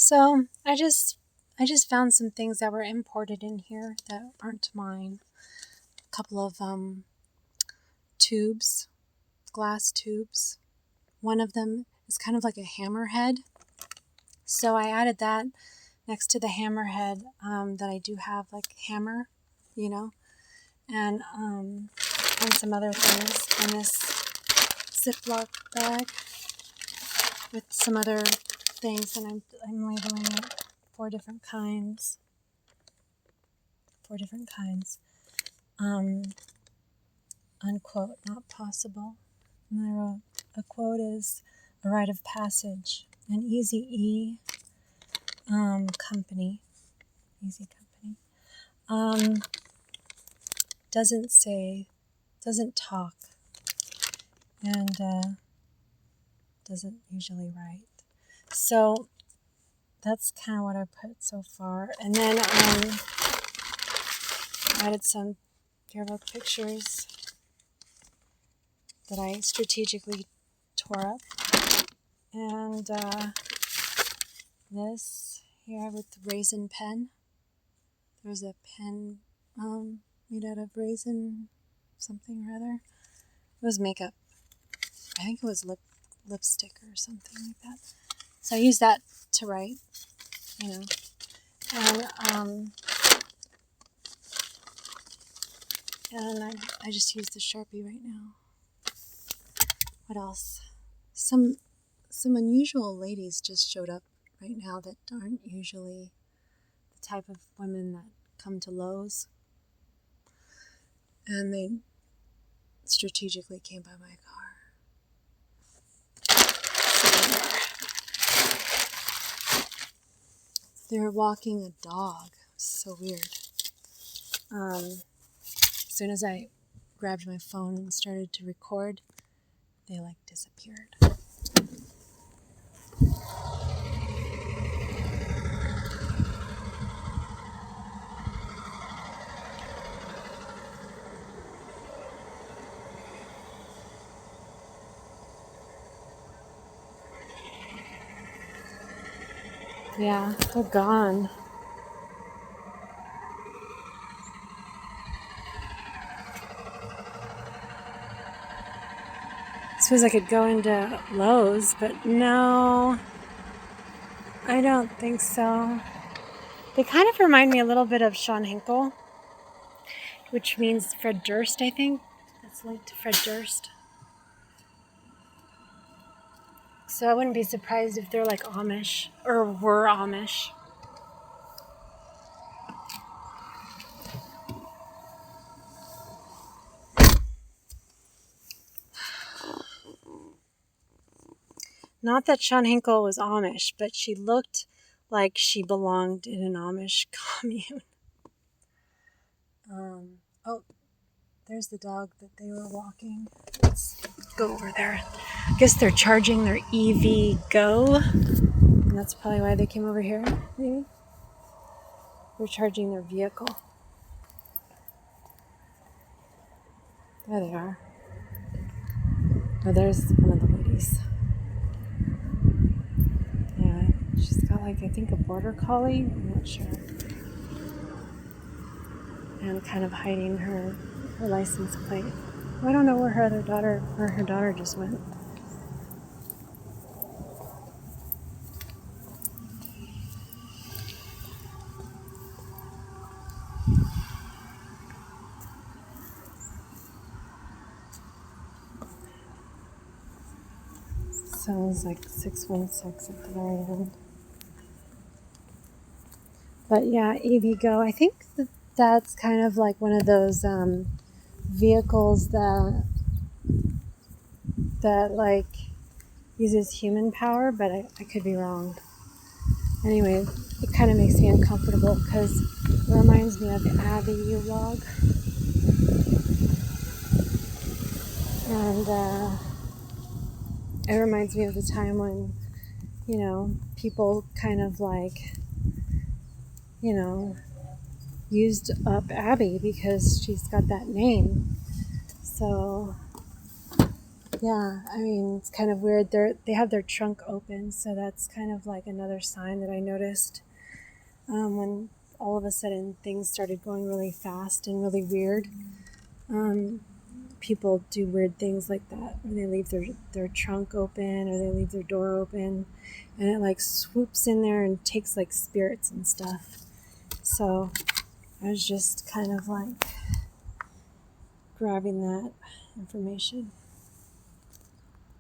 So I just found some things that were imported in here that aren't mine. A couple of tubes, glass tubes. One of them is kind of like a hammerhead. So I added that next to the hammerhead that I do have, like hammer, and some other things in this Ziploc bag with some other things, and I'm labeling it four different kinds. Unquote, not possible. And I wrote, a quote is a rite of passage. An Easy E company. Easy company. Doesn't talk, and doesn't usually write. So that's kind of what I put so far. And then I added some yearbook pictures that I strategically tore up. And this here with raisin pen. There's a pen made out of raisin something or other. It was makeup. I think it was lipstick or something like that. So I used that to write, And I just used the Sharpie right now. What else? Some unusual ladies just showed up right now that aren't usually the type of women that come to Lowe's. And they strategically came by my car. They're walking a dog. So weird. As soon as I grabbed my phone and started to record, they disappeared. Yeah, they're gone. I suppose I could go into Lowe's, but no, I don't think so. They kind of remind me a little bit of Sean Hinkle, which means Fred Durst, I think. It's linked to Fred Durst. So I wouldn't be surprised if they're like Amish, or were Amish. Not that Sean Hinkle was Amish, but she looked like she belonged in an Amish commune. Oh, there's the dog that they were walking. Let's go over there. I guess they're charging their EV Go. And that's probably why they came over here, maybe. They're charging their vehicle. There they are. Oh, there's one of the ladies. Yeah, she's got I think a border collie. I'm not sure. And kind of hiding her license plate. Well, I don't know where her daughter just went. Sounds like 616 at the very end. But yeah, EV Go. I think that's kind of like one of those vehicles that uses human power, but I could be wrong. Anyway, it kind of makes me uncomfortable because it reminds me of the Abby vlog. And it reminds me of the time when, people kind of used up Abby because she's got that name. So Yeah, I mean, it's kind of weird. They have their trunk open, so that's kind of like another sign that I noticed when all of a sudden things started going really fast and really weird. People do weird things like that, or they leave their trunk open, or they leave their door open, and it like swoops in there and takes like spirits and stuff. So I was just kind of like grabbing that information.